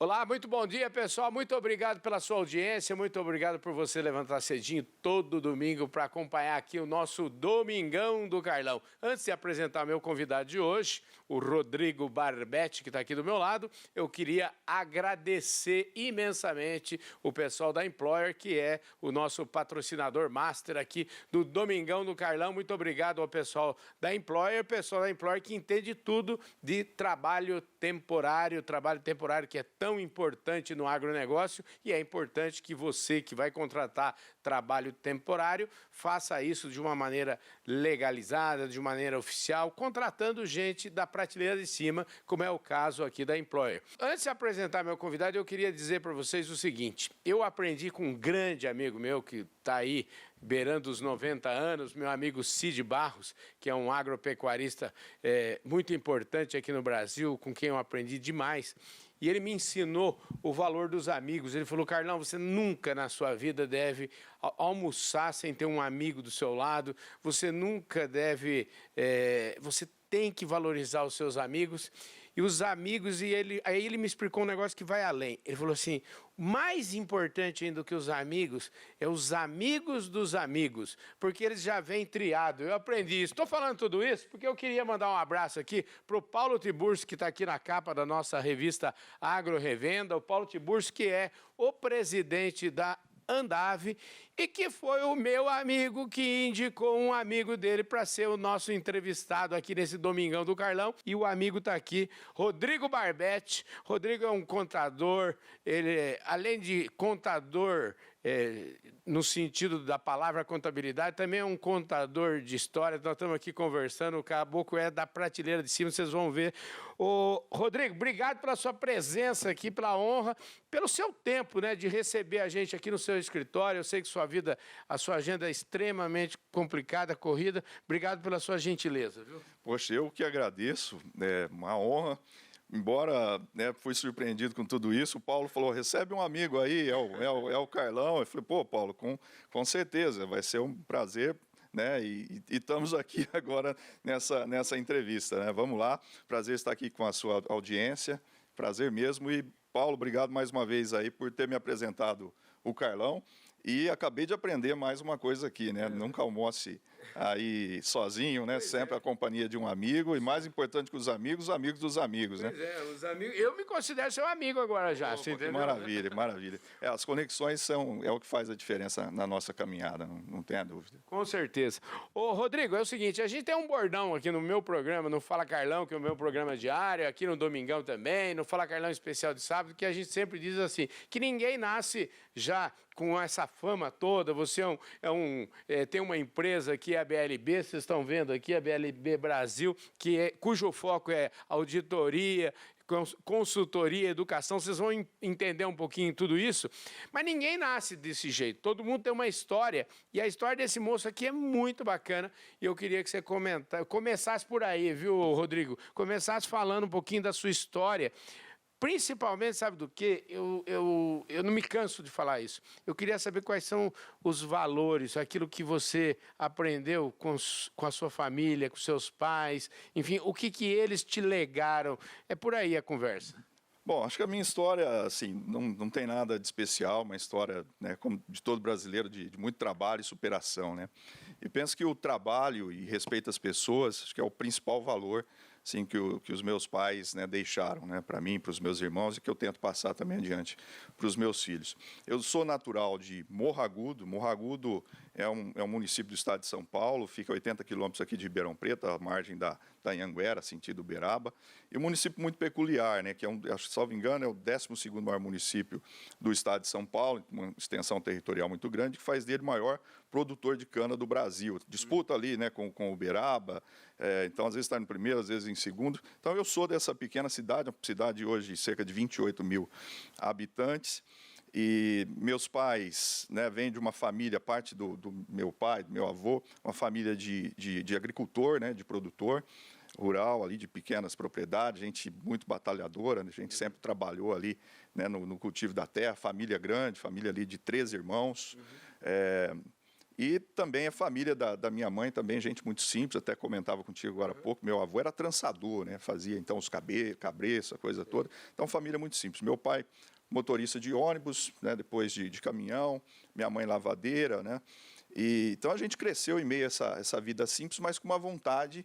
Olá, muito bom dia, pessoal. Muito obrigado pela sua audiência, muito obrigado por você levantar cedinho todo domingo para acompanhar aqui o nosso Domingão do Carlão. Antes de apresentar meu convidado de hoje, o Rodrigo Barbetti, que está aqui do meu lado, eu queria agradecer imensamente o pessoal da Employer, que é o nosso patrocinador master aqui do Domingão do Carlão. Muito obrigado ao pessoal da Employer que entende tudo de trabalho temporário que é tão importante no agronegócio, e é importante que você que vai contratar trabalho temporário faça isso de uma maneira legalizada, de maneira oficial, contratando gente da prateleira de cima, como é o caso aqui da Employer. Antes de apresentar meu convidado, eu queria dizer para vocês o seguinte: eu aprendi com um grande amigo meu que está aí beirando os 90 anos, meu amigo Cid Barros, que é um agropecuarista muito importante aqui no Brasil, com quem eu aprendi demais. E ele me ensinou o valor dos amigos. Ele falou: Carlão, você nunca na sua vida deve almoçar sem ter um amigo do seu lado, você nunca deve... você tem que valorizar os seus amigos. E os amigos, aí ele me explicou um negócio que vai além. Ele falou assim: mais importante ainda do que os amigos é os amigos dos amigos, porque eles já vêm triado. Eu aprendi isso. Estou falando tudo isso porque eu queria mandar um abraço aqui para o Paulo Tiburcio, que está aqui na capa da nossa revista Agro Revenda. O Paulo Tiburcio, que é o presidente da Andave, e que foi o meu amigo que indicou um amigo dele para ser o nosso entrevistado aqui nesse Domingão do Carlão. E o amigo está aqui, Rodrigo Barbetti. Rodrigo é um contador, ele, além de contador no sentido da palavra contabilidade, também é um contador de história. Nós estamos aqui conversando, o caboclo é da prateleira de cima, vocês vão ver. Ô, Rodrigo, obrigado pela sua presença aqui, pela honra, pelo seu tempo, né, de receber a gente aqui no seu escritório. Eu sei que a sua agenda é extremamente complicada, corrida. Obrigado pela sua gentileza, viu? Poxa, eu que agradeço, é uma honra. Embora fui surpreendido com tudo isso, o Paulo falou: recebe um amigo aí, é o Carlão. Eu falei: pô, Paulo, com certeza, vai ser um prazer, né? E estamos aqui agora nessa entrevista, né? Vamos lá, prazer estar aqui com a sua audiência, prazer mesmo. E, Paulo, obrigado mais uma vez aí por ter me apresentado o Carlão. E acabei de aprender mais uma coisa aqui, né? Nunca almoce aí sozinho, né? Sempre a companhia de um amigo, e mais importante que os amigos dos amigos, né? Pois é, os amigos. Eu me considero seu amigo agora já, você entendeu? Maravilha, maravilha. As conexões é o que faz a diferença na nossa caminhada, não tenha dúvida. Com certeza. Ô, Rodrigo, é o seguinte, a gente tem um bordão aqui no meu programa, no Fala Carlão, que é o meu programa diário, aqui no Domingão também, no Fala Carlão Especial de Sábado, que a gente sempre diz assim, que ninguém nasce já com essa fama toda. Você tem uma empresa que é a BLB, vocês estão vendo aqui, a BLB Brasil, cujo foco é auditoria, consultoria, educação. Vocês vão entender um pouquinho tudo isso, mas ninguém nasce desse jeito, todo mundo tem uma história, e a história desse moço aqui é muito bacana, e eu queria que você começasse por aí, viu, Rodrigo? Começasse falando um pouquinho da sua história. Principalmente, sabe do quê? Eu não me canso de falar isso. Eu queria saber quais são os valores, aquilo que você aprendeu com a sua família, com seus pais, enfim, o que eles te legaram. É por aí a conversa. Bom, acho que a minha história, assim, não tem nada de especial, uma história, né, como de todo brasileiro, de muito trabalho e superação, né? E penso que o trabalho e respeito às pessoas, acho que é o principal valor, assim, que os meus pais, né, deixaram, né, para mim, para os meus irmãos, e que eu tento passar também adiante para os meus filhos. Eu sou natural de Morro Agudo. Morro Agudo é um município do estado de São Paulo, fica a 80 quilômetros aqui de Ribeirão Preto, à margem da Anhanguera, sentido Uberaba, e um município muito peculiar, né, que acho que, salvo engano, é o 12º maior município do estado de São Paulo, uma extensão territorial muito grande, que faz dele o maior produtor de cana do Brasil. Disputa ali, né, com Uberaba, então às vezes está no primeiro, às vezes em segundo. Então eu sou dessa pequena cidade, uma cidade hoje de cerca de 28 mil habitantes, e meus pais, né, vêm de uma família, parte do meu pai, do meu avô, uma família de agricultor, né, de produtor rural ali, de pequenas propriedades, gente muito batalhadora, a gente sempre trabalhou ali, né, no cultivo da terra, família grande, família ali de 13 irmãos, E também a família da minha mãe, também gente muito simples, até comentava contigo agora há pouco, meu avô era trançador, né? Fazia então os cabreços, a coisa toda. Então, família muito simples. Meu pai, motorista de ônibus, né? Depois de caminhão, minha mãe lavadeira, né? Então a gente cresceu em meio a essa vida simples, mas com uma vontade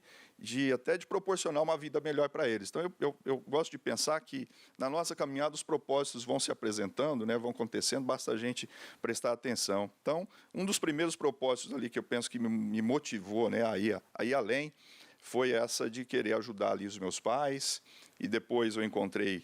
até de proporcionar uma vida melhor para eles. Então eu gosto de pensar que na nossa caminhada os propósitos vão se apresentando, né, vão acontecendo, basta a gente prestar atenção. Então um dos primeiros propósitos ali que eu penso que me motivou, né, a ir além, foi essa de querer ajudar ali os meus pais. E depois eu encontrei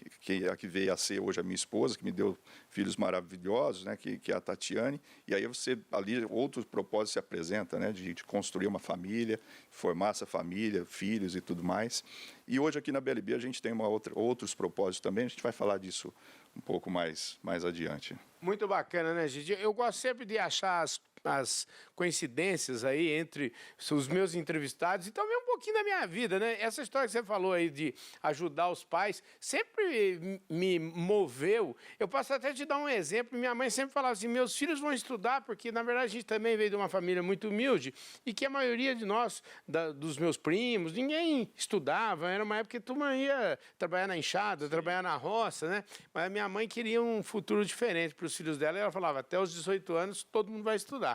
a que veio a ser hoje a minha esposa, que me deu filhos maravilhosos, né, que é a Tatiane. E aí ali outros propósitos se apresentam, né, de construir uma família, formar essa família, filhos e tudo mais. E hoje aqui na BLB a gente tem outros propósitos também, a gente vai falar disso um pouco mais adiante. Muito bacana, né, gente? Eu gosto sempre de achar as coincidências aí entre os meus entrevistados e também um pouquinho da minha vida, né? Essa história que você falou aí de ajudar os pais sempre me moveu. Eu posso até te dar um exemplo. Minha mãe sempre falava assim, meus filhos vão estudar, porque na verdade a gente também veio de uma família muito humilde e que a maioria de nós, dos meus primos, ninguém estudava. Era uma época que a turma ia trabalhar na enxada, trabalhar na roça, né? Mas a minha mãe queria um futuro diferente para os filhos dela e ela falava, até os 18 anos todo mundo vai estudar.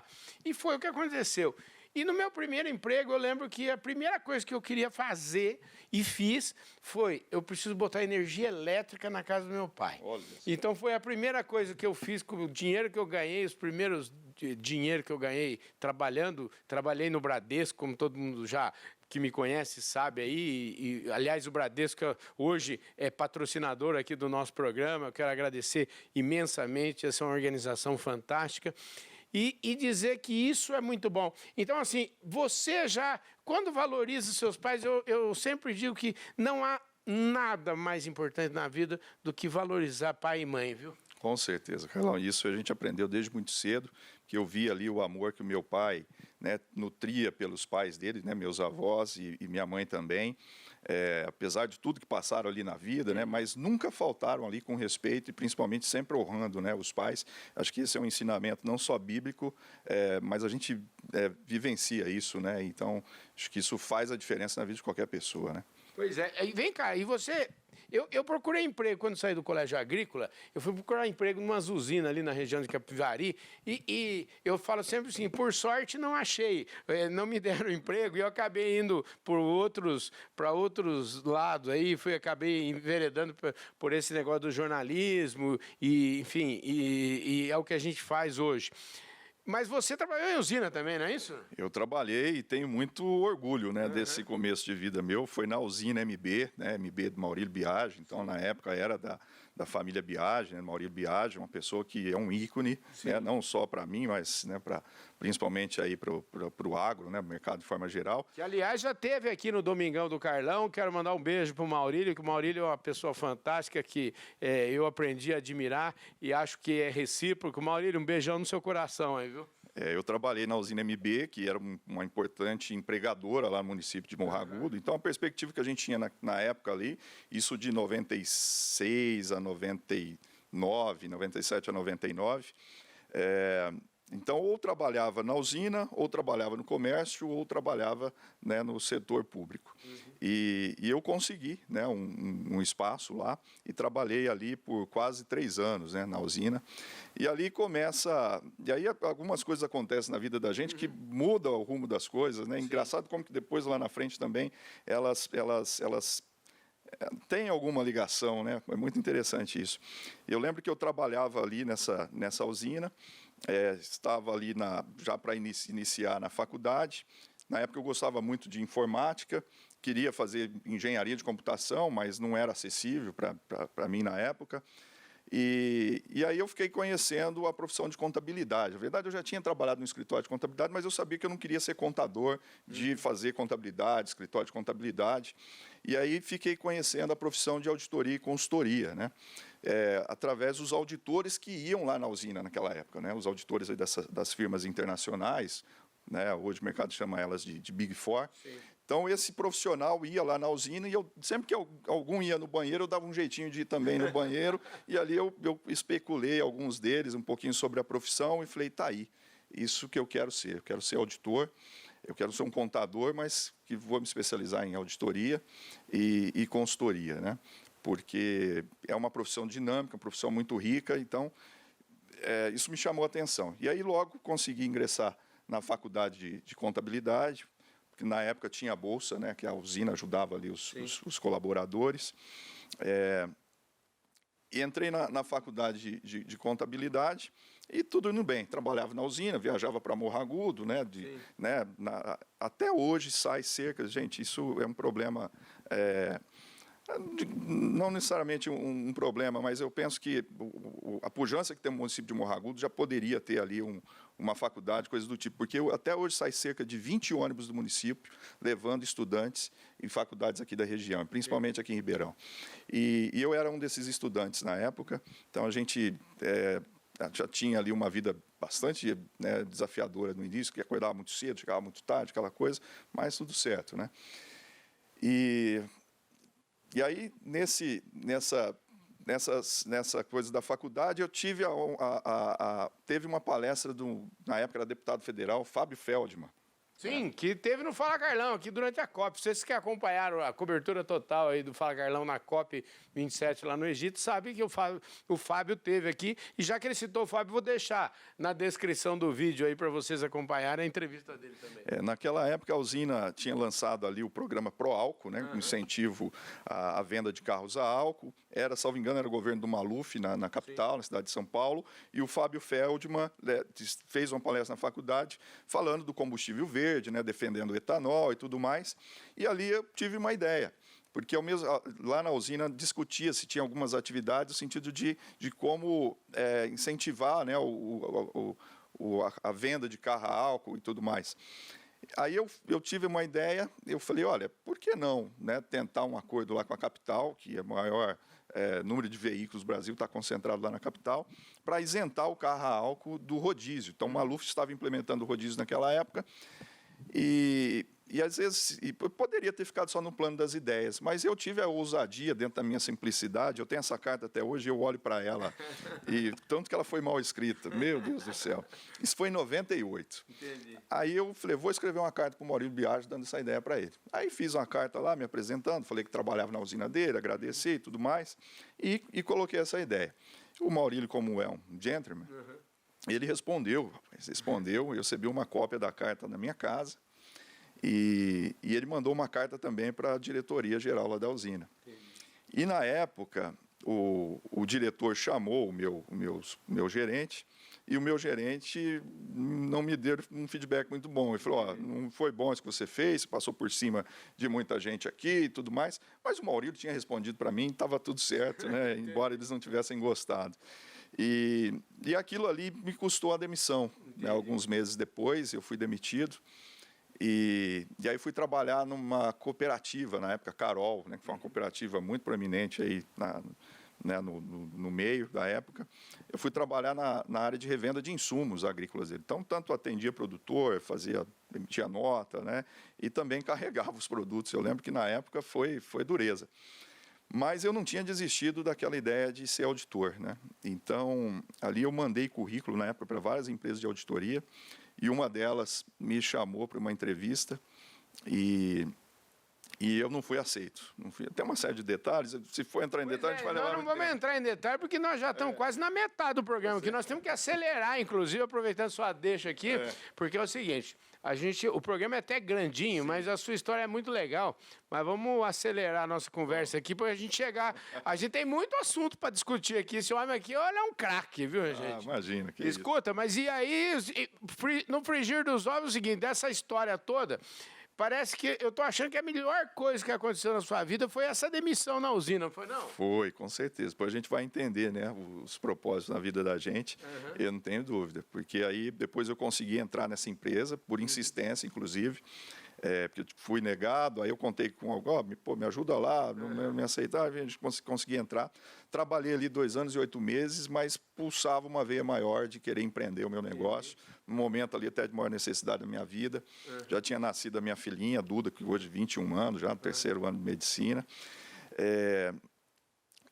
E foi o que aconteceu. E no meu primeiro emprego, eu lembro que a primeira coisa que eu queria fazer e fiz foi, eu preciso botar energia elétrica na casa do meu pai. Então foi a primeira coisa que eu fiz com o dinheiro que eu ganhei, os primeiros dinheiro que eu ganhei trabalhei no Bradesco, como todo mundo já que me conhece sabe aí, aliás, o Bradesco hoje é patrocinador aqui do nosso programa, eu quero agradecer imensamente, essa é uma organização fantástica. E dizer que isso é muito bom. Então, assim, você já, quando valoriza seus pais, eu sempre digo que não há nada mais importante na vida do que valorizar pai e mãe, viu? Com certeza, Carlão. Isso a gente aprendeu desde muito cedo, que eu vi ali o amor que o meu pai, né, nutria pelos pais dele, né, meus avós e minha mãe também. Apesar de tudo que passaram ali na vida, né, mas nunca faltaram ali com respeito e principalmente sempre honrando, né, os pais. Acho que esse é um ensinamento não só bíblico, mas a gente vivencia isso, né? Então acho que isso faz a diferença na vida de qualquer pessoa, né? Pois é. E vem cá, e você... Eu procurei emprego quando saí do colégio agrícola, eu fui procurar emprego numa usina ali na região de Capivari e eu falo sempre assim, por sorte não achei, não me deram emprego e eu acabei indo para outros lados aí, acabei enveredando por esse negócio do jornalismo e, enfim, e é o que a gente faz hoje. Mas você trabalhou em usina também, não é isso? Eu trabalhei e tenho muito orgulho, né, desse começo de vida meu. Foi na usina MB, né, MB do Maurílio Biagi. Então, na época, era da família Biagi, né, Maurílio Biagi, uma pessoa que é um ícone, né, não só para mim, mas né, principalmente aí para o agro, né, mercado de forma geral. Que, aliás, já teve aqui no Domingão do Carlão. Quero mandar um beijo para o Maurílio, que o Maurílio é uma pessoa fantástica que eu aprendi a admirar e acho que é recíproco. Maurílio, um beijão no seu coração aí, viu? Eu trabalhei na usina MB, que era uma importante empregadora lá no município de Morro Agudo. Então, a perspectiva que a gente tinha na época ali, isso de 96 a 99, 97 a 99, então, ou trabalhava na usina, ou trabalhava no comércio, ou trabalhava, né, no setor público. E eu consegui, né, um espaço lá e trabalhei ali por quase 3 anos, né, na usina. E ali e aí algumas coisas acontecem na vida da gente que mudam o rumo das coisas, né? Engraçado como que depois lá na frente também elas tem alguma ligação, né? É muito interessante isso. Eu lembro que eu trabalhava ali nessa usina, estava ali já para iniciar na faculdade. Na época eu gostava muito de informática, queria fazer engenharia de computação, mas não era acessível para mim na época. E aí eu fiquei conhecendo a profissão de contabilidade. Na verdade, eu já tinha trabalhado no escritório de contabilidade, mas eu sabia que eu não queria ser contador, de fazer contabilidade, escritório de contabilidade. E aí fiquei conhecendo a profissão de auditoria e consultoria, né? Através dos auditores que iam lá na usina naquela época, né? Os auditores aí das firmas internacionais, né? Hoje o mercado chama elas de Big Four. Sim. Então, esse profissional ia lá na usina e sempre que algum ia no banheiro, eu dava um jeitinho de ir também no banheiro. E ali eu especulei alguns deles, um pouquinho sobre a profissão e falei, tá aí. isso que eu quero ser. Eu quero ser auditor, eu quero ser um contador, mas que vou me especializar em auditoria e consultoria, né? Porque é uma profissão dinâmica, uma profissão muito rica, então isso me chamou a atenção. E aí logo consegui ingressar na faculdade de contabilidade, porque na época tinha a bolsa, né, que a usina ajudava ali os colaboradores. E entrei na faculdade de contabilidade e tudo indo bem. Trabalhava na usina, viajava para Morro Agudo, né, até hoje sai cerca. Gente, isso é um problema, não necessariamente um problema, mas eu penso que a pujança que tem o município de Morro Agudo já poderia ter ali uma faculdade, coisa do tipo, porque até hoje sai cerca de 20 ônibus do município levando estudantes em faculdades aqui da região, principalmente aqui em Ribeirão. E eu era um desses estudantes na época, então a gente já tinha ali uma vida bastante, né, desafiadora no início, que acordava muito cedo, chegava muito tarde, aquela coisa, mas tudo certo, né? E aí, nessa coisa da faculdade, eu tive teve uma palestra na época era deputado federal, Fábio Feldman. Sim, que teve no Fala Carlão, aqui durante a COP. Vocês que acompanharam a cobertura total aí do Fala Carlão na COP 27 lá no Egito, sabem que o Fábio teve aqui. E já que ele citou o Fábio, vou deixar na descrição do vídeo aí para vocês acompanharem a entrevista dele também. Naquela época, a usina tinha lançado ali o programa Proálcool, né, com incentivo à venda de carros a álcool. Salvo engano, era o governo do Maluf na capital, sim, na cidade de São Paulo. E o Fábio Feldman fez uma palestra na faculdade falando do combustível verde, né, defendendo o etanol e tudo mais. E ali eu tive uma ideia, porque lá na usina discutia se tinha algumas atividades no sentido de como incentivar, né, a venda de carro a álcool e tudo mais. Aí eu tive uma ideia, eu falei, olha, por que não, né, tentar um acordo lá com a capital, que é o maior número de veículos do Brasil, está concentrado lá na capital, para isentar o carro a álcool do rodízio. Então, o Maluf estava implementando o rodízio naquela época, e às vezes poderia ter ficado só no plano das ideias, mas eu tive a ousadia dentro da minha simplicidade. Eu tenho essa carta até hoje, eu olho para ela, e tanto que ela foi mal escrita, meu Deus do céu. Isso foi em 98. Entendi. Aí eu falei, vou escrever uma carta para o Maurílio Biagi, dando essa ideia para ele. Aí fiz uma carta lá, me apresentando, falei que trabalhava na usina dele, agradeci e tudo mais, e coloquei essa ideia. O Maurílio, como é um gentleman, ele respondeu, eu recebi uma cópia da carta na minha casa, e ele mandou uma carta também para a diretoria geral lá da usina. E na época, o diretor chamou o meu gerente, e o meu gerente não me deu um feedback muito bom. Ele falou, não foi bom isso que você fez, passou por cima de muita gente aqui e tudo mais, mas o Maurílio tinha respondido para mim, estava tudo certo, né, embora eles não tivessem gostado. E aquilo ali me custou a demissão. Né, alguns meses depois, eu fui demitido. E aí fui trabalhar numa cooperativa, na época, Carol, né, que foi uma cooperativa muito proeminente aí no meio da época. Eu fui trabalhar na área de revenda de insumos agrícolas dele. Então, tanto atendia produtor, emitia nota, né, e também carregava os produtos. Eu lembro que na época foi dureza. Mas eu não tinha desistido daquela ideia de ser auditor, né? Então, ali eu mandei currículo, na época, para várias empresas de auditoria, e uma delas me chamou para uma entrevista, e eu não fui aceito. Tem uma série de detalhes, se for entrar em detalhes, a gente vai levar muito tempo. Nós não vamos entrar em detalhes, porque nós já estamos quase na metade do programa, que nós temos que acelerar, inclusive, aproveitando sua deixa aqui, porque é o seguinte, o programa é até grandinho, sim, mas a sua história é muito legal, mas vamos acelerar a nossa conversa aqui, para a gente chegar... A gente tem muito assunto para discutir aqui, esse homem aqui, olha, é um craque, viu, gente? Imagina. Escuta, isso. Mas e aí, no frigir dos ovos, é o seguinte, dessa história toda... Parece que eu tô achando que a melhor coisa que aconteceu na sua vida foi essa demissão na usina, não foi não? Foi, com certeza. Depois a gente vai entender, né, os propósitos na vida da gente, eu não tenho dúvida. Porque aí depois eu consegui entrar nessa empresa, por insistência, inclusive, porque eu fui negado, aí eu contei com alguém, me ajuda lá, não me aceitaram, a gente consegui entrar. Trabalhei ali 2 anos e 8 meses, mas pulsava uma veia maior de querer empreender o meu negócio. No momento ali até de maior necessidade da minha vida. Já tinha nascido a minha filhinha, Duda, que hoje 21 anos, já no 3º ano de medicina.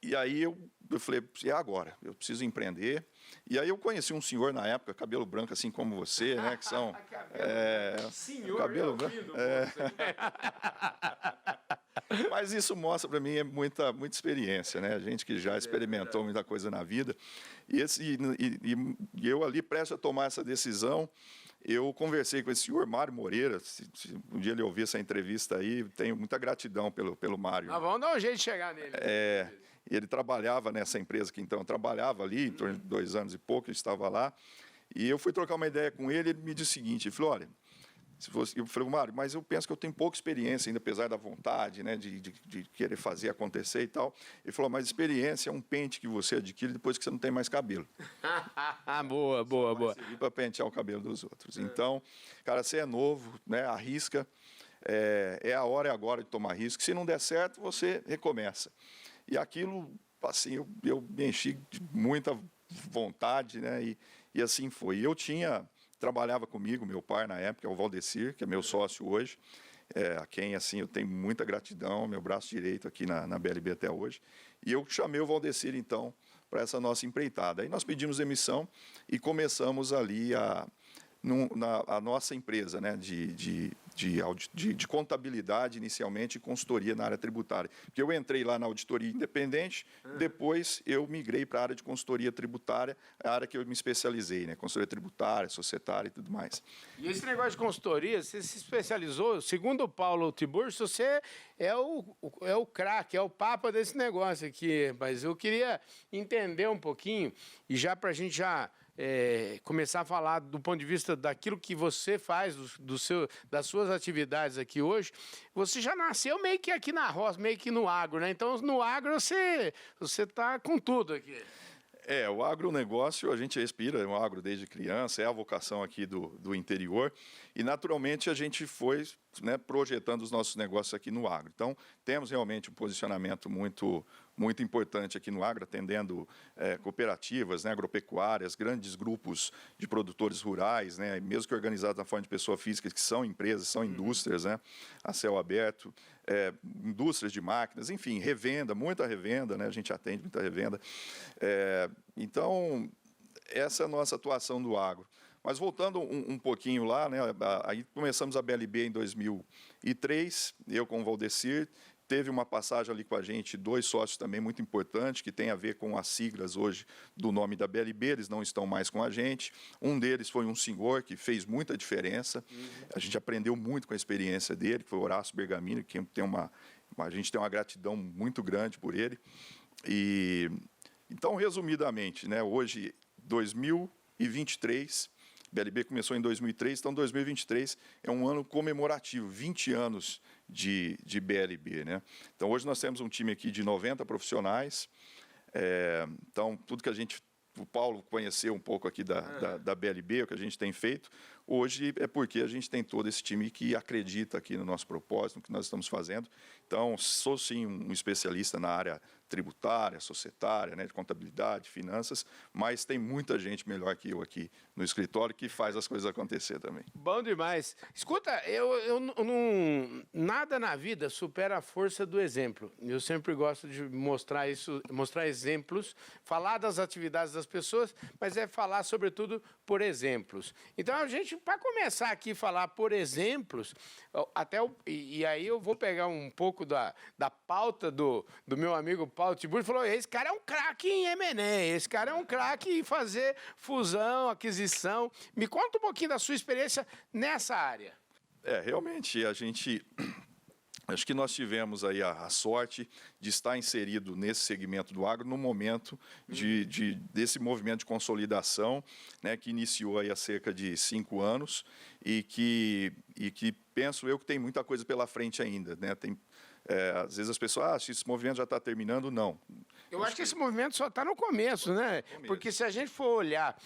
E aí eu falei, é agora, eu preciso empreender. E aí eu conheci um senhor na época, cabelo branco assim como você, né? Que são... Senhor, cabelo branco. Mas isso mostra para mim muita experiência, né? A gente que já experimentou muita coisa na vida. E eu ali, prestes a tomar essa decisão, eu conversei com esse senhor Mário Moreira. Se um dia ele ouvir essa entrevista aí, tenho muita gratidão pelo Mário. Vamos dar um jeito de chegar nele. Ele trabalhava nessa empresa que então eu trabalhava ali, em torno de 2 anos e pouco, ele estava lá. E eu fui trocar uma ideia com ele, ele me disse o seguinte, ele falou, olha, eu falei, Mário, mas eu penso que eu tenho pouca experiência ainda, apesar da vontade, né, de querer fazer acontecer e tal. Ele falou, mas experiência é um pente que você adquire depois que você não tem mais cabelo. Boa. Servir para pentear o cabelo dos outros. Então, cara, você é novo, né, arrisca, é a hora e agora de tomar risco. Se não der certo, você recomeça. E aquilo, assim, eu me enchi de muita vontade, né, e assim foi. Trabalhava comigo, meu pai na época, o Valdecir, que é meu sócio hoje, a quem assim eu tenho muita gratidão, meu braço direito aqui na BLB até hoje. E eu chamei o Valdecir, então, para essa nossa empreitada. Aí nós pedimos demissão e começamos ali a nossa empresa, né, de contabilidade inicialmente e consultoria na área tributária. Porque eu entrei lá na auditoria independente, depois eu migrei para a área de consultoria tributária, a área que eu me especializei, né, consultoria tributária, societária e tudo mais. E esse negócio de consultoria, você se especializou, segundo o Paulo Tiburcio, você é o craque, é o papa desse negócio aqui, mas eu queria entender um pouquinho, e já para a gente começar a falar do ponto de vista daquilo que você faz, das suas atividades aqui hoje, você já nasceu meio que aqui na roça, meio que no agro, né? Então, no agro, você está com tudo aqui. O agronegócio, a gente respira o agro desde criança, é a vocação aqui do interior, e naturalmente a gente foi, né, projetando os nossos negócios aqui no agro. Então, temos realmente um posicionamento muito importante aqui no agro, atendendo cooperativas, né, agropecuárias, grandes grupos de produtores rurais, né, mesmo que organizados na forma de pessoa física, que são empresas, são indústrias, né, a céu aberto, indústrias de máquinas, enfim, revenda, muita revenda, né, a gente atende muita revenda. Então, essa é a nossa atuação do agro. Mas voltando um pouquinho lá, né, aí começamos a BLB em 2003, eu com o Valdecir. Teve uma passagem ali com a gente, 2 sócios também muito importantes, que tem a ver com as siglas hoje do nome da BLB, eles não estão mais com a gente. Um deles foi um senhor que fez muita diferença, a gente aprendeu muito com a experiência dele, que foi o Horácio Bergamini, que a gente tem uma gratidão muito grande por ele. Então, resumidamente, né, hoje, 2023, BLB começou em 2003, então 2023 é um ano comemorativo, 20 anos de BLB, né? Então, hoje nós temos um time aqui de 90 profissionais, então, tudo que o Paulo conheceu um pouco aqui da BLB, o que a gente tem feito, hoje é porque a gente tem todo esse time que acredita aqui no nosso propósito, no que nós estamos fazendo. Então, sou sim um especialista na área tributária, societária, né, de contabilidade, finanças, mas tem muita gente melhor que eu aqui no escritório que faz as coisas acontecer também. Bom demais. Escuta, nada na vida supera a força do exemplo. Eu sempre gosto de mostrar exemplos, falar das atividades das pessoas, mas falar, sobretudo, por exemplos. Então, a gente, para começar aqui a falar por exemplos, e aí eu vou pegar um pouco da pauta do meu amigo Paulo Tiburcio, falou, esse cara é um craque em M&A, esse cara é um craque em fazer fusão, aquisição. Me conta um pouquinho da sua experiência nessa área. Realmente, acho que nós tivemos aí a sorte de estar inserido nesse segmento do agro no momento desse movimento de consolidação, né, que iniciou aí há cerca de 5 anos e que penso eu que tem muita coisa pela frente ainda, né? Às vezes as pessoas, esse movimento já está terminando, não. Eu acho que esse movimento só está no começo, né? Porque se a gente for olhar,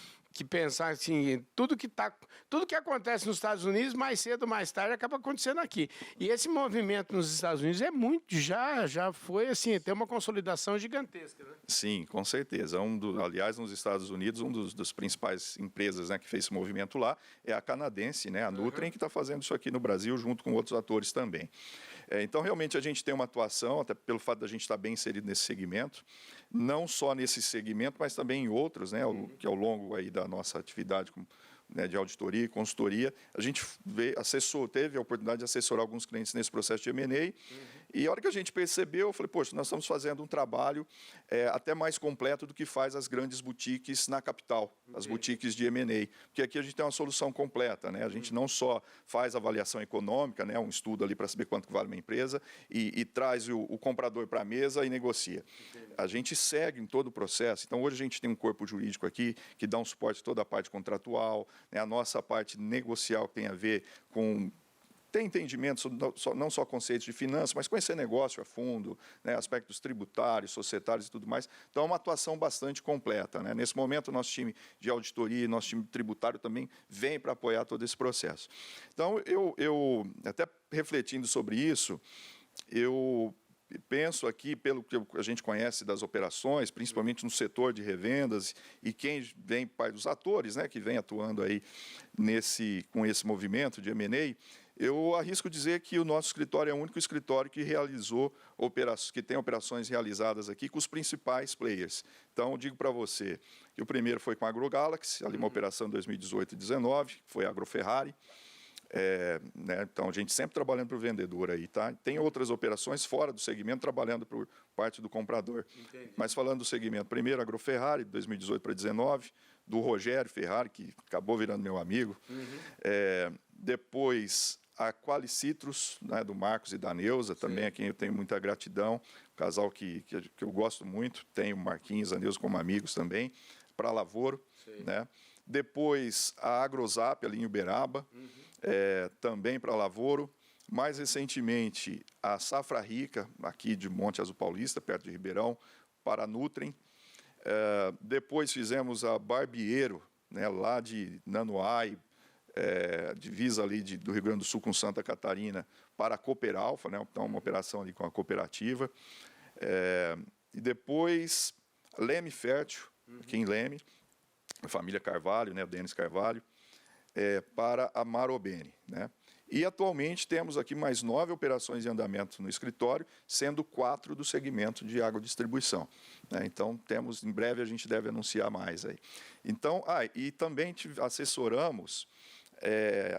pensar assim, tudo que acontece nos Estados Unidos, mais cedo ou mais tarde, acaba acontecendo aqui. E esse movimento nos Estados Unidos já foi assim, tem uma consolidação gigantesca, né? Sim, com certeza. Aliás, nos Estados Unidos, das principais empresas, né, que fez esse movimento lá é a canadense, né, a Nutrien, que está fazendo isso aqui no Brasil, junto com outros atores também. Então, realmente, a gente tem uma atuação, até pelo fato da gente estar bem inserido nesse segmento, não só nesse segmento, mas também em outros, né, que ao longo aí da nossa atividade de auditoria e consultoria, a gente teve a oportunidade de assessorar alguns clientes nesse processo de M&A, e a hora que a gente percebeu, eu falei, poxa, nós estamos fazendo um trabalho até mais completo do que faz as grandes boutiques na capital, as boutiques de M&A, porque aqui a gente tem uma solução completa, né? A gente não só faz avaliação econômica, né, um estudo ali para saber quanto vale uma empresa, e traz o comprador para a mesa e negocia. A gente segue em todo o processo, então hoje a gente tem um corpo jurídico aqui que dá um suporte a toda a parte contratual, né, a nossa parte negocial que tem a ver com ter entendimento sobre não só conceitos de finanças, mas conhecer negócio a fundo, né, aspectos tributários, societários e tudo mais. Então, é uma atuação bastante completa, né? Nesse momento, o nosso time de auditoria e nosso time tributário também vem para apoiar todo esse processo. Então, eu até refletindo sobre isso, eu penso aqui, pelo que a gente conhece das operações, principalmente no setor de revendas, e quem vem, dos atores, né, que vem atuando aí com esse movimento de M&A, eu arrisco dizer que o nosso escritório é o único escritório que que tem operações realizadas aqui com os principais players. Então, eu digo para você que o primeiro foi com a AgroGalaxy, ali uma operação em 2018 e 2019, que foi a AgroFerrari. Né, então, a gente sempre trabalhando para o vendedor aí, tá? Tem outras operações fora do segmento, trabalhando por parte do comprador. Entendi. Mas falando do segmento, primeiro a AgroFerrari, de 2018 para 2019, do Rogério Ferrari, que acabou virando meu amigo. Depois a Qualicitrus, né, do Marcos e da Neuza, também a quem eu tenho muita gratidão, um casal que eu gosto muito, tenho o Marquinhos e a Neuza como amigos também, para a Lavoro, né? Depois a AgroZap, ali em Uberaba, também para a Lavoro. Mais recentemente, a Safra Rica, aqui de Monte Azul Paulista, perto de Ribeirão, para a Nutrem. Depois fizemos a Barbiero, né, lá de Nanoai, divisa ali do Rio Grande do Sul com Santa Catarina, para a Cooperalfa, né, então uma operação ali com a cooperativa. E depois Leme Fértil, aqui em Leme, a família Carvalho, né, o Denis Carvalho, para a Marobene, né? E atualmente temos aqui mais 9 operações em andamento no escritório, sendo 4 do segmento de agrodistribuição, né? Então em breve a gente deve anunciar mais aí. Então, e também assessoramos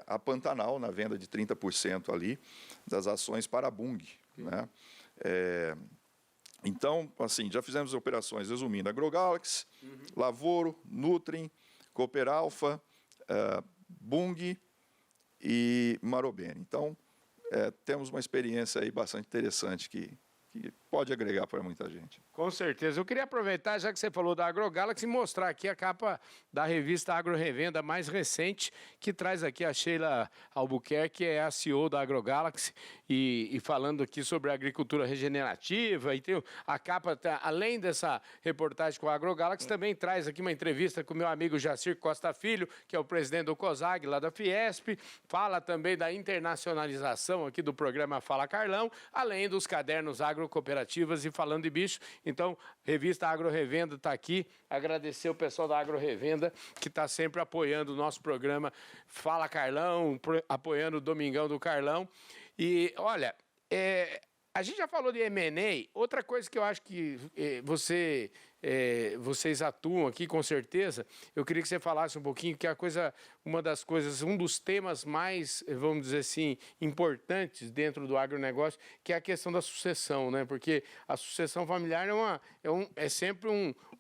a Pantanal na venda de 30% ali das ações para a Bung, né? Então, assim, já fizemos operações, resumindo, AgroGalaxy, Lavoro, Nutrem, Cooperalfa, Bung e Marobene. Então, temos uma experiência aí bastante interessante que pode agregar para muita gente. Com certeza. Eu queria aproveitar, já que você falou da AgroGalaxy, e mostrar aqui a capa da revista Agro Revenda mais recente, que traz aqui a Sheila Albuquerque, que é a CEO da AgroGalaxy, e falando aqui sobre a agricultura regenerativa. E tem a capa, além dessa reportagem com a AgroGalaxy, também traz aqui uma entrevista com o meu amigo Jacir Costa Filho, que é o presidente do COSAG, lá da Fiesp. Fala também da internacionalização aqui do programa Fala Carlão, além dos cadernos agrocooperativas e Falando de Bicho. Então, revista Agro Revenda está aqui. Agradecer o pessoal da Agro Revenda, que está sempre apoiando o nosso programa Fala Carlão, apoiando o Domingão do Carlão. E, olha, a gente já falou de M&A. Outra coisa que eu acho que vocês atuam aqui, com certeza, eu queria que você falasse um pouquinho, que um dos temas mais, vamos dizer assim, importantes dentro do agronegócio, que é a questão da sucessão, né? Porque a sucessão familiar é sempre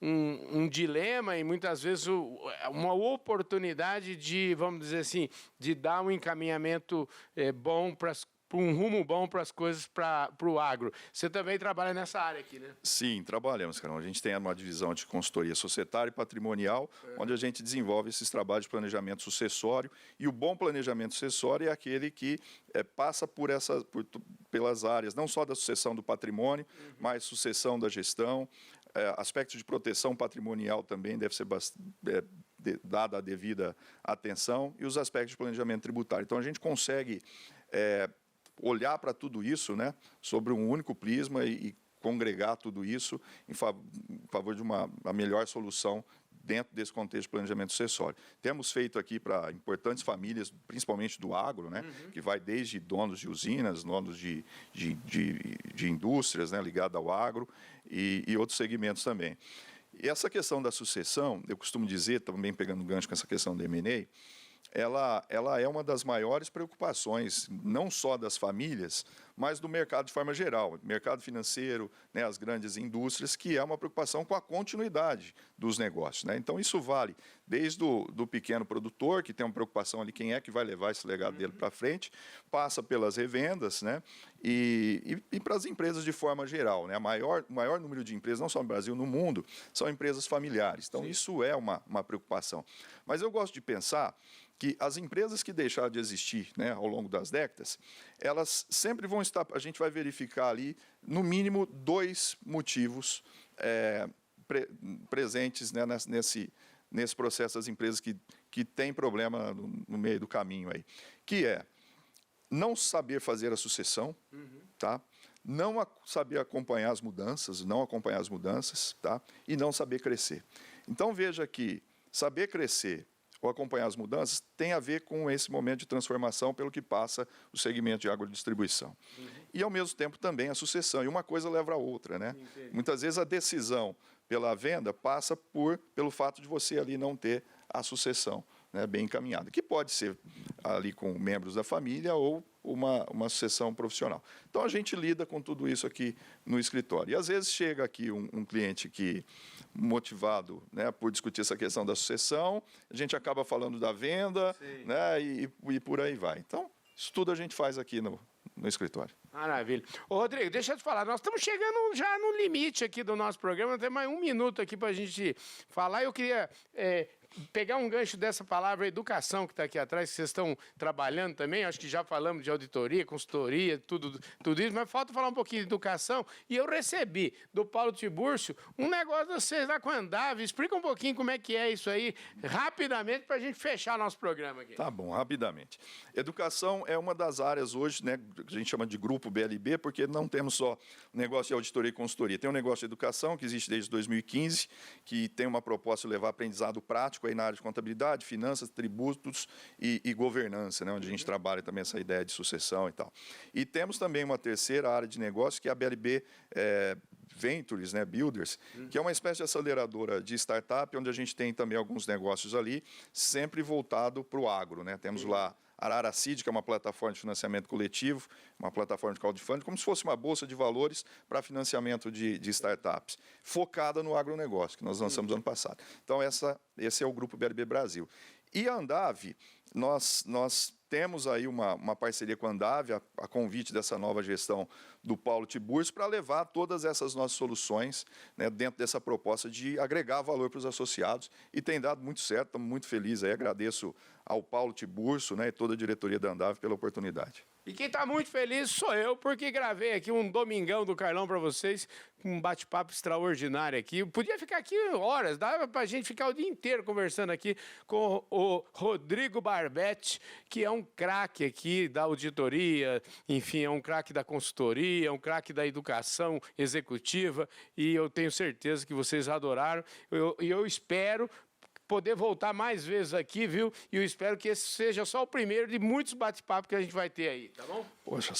um dilema e muitas vezes uma oportunidade de, vamos dizer assim, de dar um encaminhamento bom para um rumo bom para as coisas, para o agro. Você também trabalha nessa área aqui, né? Sim, trabalhamos, Carol. A gente tem uma divisão de consultoria societária e patrimonial, onde a gente desenvolve esses trabalhos de planejamento sucessório. E o bom planejamento sucessório é aquele que passa pelas áreas, não só da sucessão do patrimônio, mas sucessão da gestão. Aspectos de proteção patrimonial também deve ser dada a devida atenção, e os aspectos de planejamento tributário. Então, a gente consegue olhar para tudo isso, né, sobre um único prisma e congregar tudo isso em favor de uma melhor solução dentro desse contexto de planejamento sucessório. Temos feito aqui para importantes famílias, principalmente do agro, né, que vai desde donos de usinas, donos de indústrias, né, ligadas ao agro e outros segmentos também. E essa questão da sucessão, eu costumo dizer, também pegando gancho com essa questão do M&A, ela é uma das maiores preocupações, não só das famílias, mas do mercado de forma geral, mercado financeiro, né, as grandes indústrias, que é uma preocupação com a continuidade dos negócios, né? Então, isso vale desde do pequeno produtor, que tem uma preocupação ali, quem é que vai levar esse legado dele para frente, passa pelas revendas, né, e para as empresas de forma geral, né? O maior número de empresas, não só no Brasil, no mundo, são empresas familiares. Então, isso é uma preocupação. Mas eu gosto de pensar que as empresas que deixaram de existir, né, ao longo das décadas, elas sempre vão estar, a gente vai verificar ali, no mínimo, 2 motivos presentes, né, nesse processo das empresas que têm problema no meio do caminho aí, que é não saber fazer a sucessão, tá? Não saber acompanhar as mudanças, tá? E não saber crescer. Então, veja que saber crescer ou acompanhar as mudanças tem a ver com esse momento de transformação pelo que passa o segmento de agrodistribuição. E, ao mesmo tempo, também a sucessão. E uma coisa leva a outra, né? Muitas vezes a decisão pela venda passa pelo fato de você ali não ter a sucessão, né, bem encaminhada, que pode ser ali com membros da família ou uma sucessão profissional. Então, a gente lida com tudo isso aqui no escritório. E, às vezes, chega aqui um cliente que, motivado, né, por discutir essa questão da sucessão, a gente acaba falando da venda, né, e por aí vai. Então, isso tudo a gente faz aqui no escritório. Maravilha. Ô, Rodrigo, deixa eu te falar, nós estamos chegando já no limite aqui do nosso programa, tem mais 1 minuto aqui para a gente falar. Eu queria pegar um gancho dessa palavra educação que está aqui atrás, que vocês estão trabalhando também, acho que já falamos de auditoria, consultoria, tudo isso, mas falta falar um pouquinho de educação. E eu recebi do Paulo Tiburcio um negócio de vocês lá com a Andave. Explica um pouquinho como é que é isso aí, rapidamente, para a gente fechar nosso programa aqui. Tá bom, rapidamente. Educação é uma das áreas hoje, né, que a gente chama de grupo BLB, porque não temos só negócio de auditoria e consultoria. Tem um negócio de educação, que existe desde 2015, que tem uma proposta de levar aprendizado prático aí na área de contabilidade, finanças, tributos e governança, né, onde a gente trabalha também essa ideia de sucessão e tal. E temos também uma terceira área de negócio, que é a BLB Ventures, né, Builders, que é uma espécie de aceleradora de startup, onde a gente tem também alguns negócios ali, sempre voltado para o agro, né? Temos lá Arara Seed, que é uma plataforma de financiamento coletivo, uma plataforma de crowdfunding, como se fosse uma bolsa de valores para financiamento de startups, focada no agronegócio, que nós lançamos ano passado. Então, esse é o Grupo BLB Brasil. E a Andave, nós temos aí uma parceria com a Andave, a convite dessa nova gestão do Paulo Tiburcio, para levar todas essas nossas soluções, né, dentro dessa proposta de agregar valor para os associados, e tem dado muito certo, estamos muito felizes aí, agradeço ao Paulo Tiburcio, né, e toda a diretoria da Andave pela oportunidade. E quem está muito feliz sou eu, porque gravei aqui um Domingão do Carlão para vocês, um bate-papo extraordinário aqui. Podia ficar aqui horas, dava para a gente ficar o dia inteiro conversando aqui com o Rodrigo Barbetti, que é um craque aqui da auditoria, enfim, é um craque da consultoria, é um craque da educação executiva, e eu tenho certeza que vocês adoraram. Eu espero poder voltar mais vezes aqui, viu? E eu espero que esse seja só o primeiro de muitos bate-papos que a gente vai ter aí, tá bom? Poxa,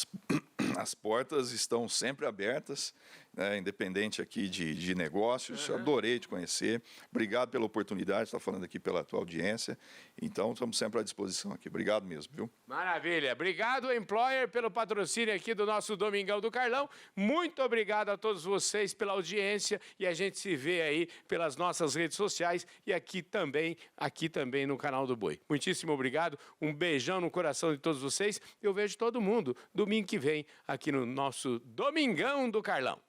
as portas estão sempre abertas, né, independente aqui de negócios. Adorei te conhecer. Obrigado pela oportunidade de estar falando aqui pela tua audiência. Então, estamos sempre à disposição aqui. Obrigado mesmo, viu? Maravilha. Obrigado, Employer, pelo patrocínio aqui do nosso Domingão do Carlão. Muito obrigado a todos vocês pela audiência, e a gente se vê aí pelas nossas redes sociais e aqui também no canal do Boi. Muitíssimo obrigado. Um beijão no coração de todos vocês. Eu vejo todo mundo domingo que vem aqui no nosso Domingão do Carlão.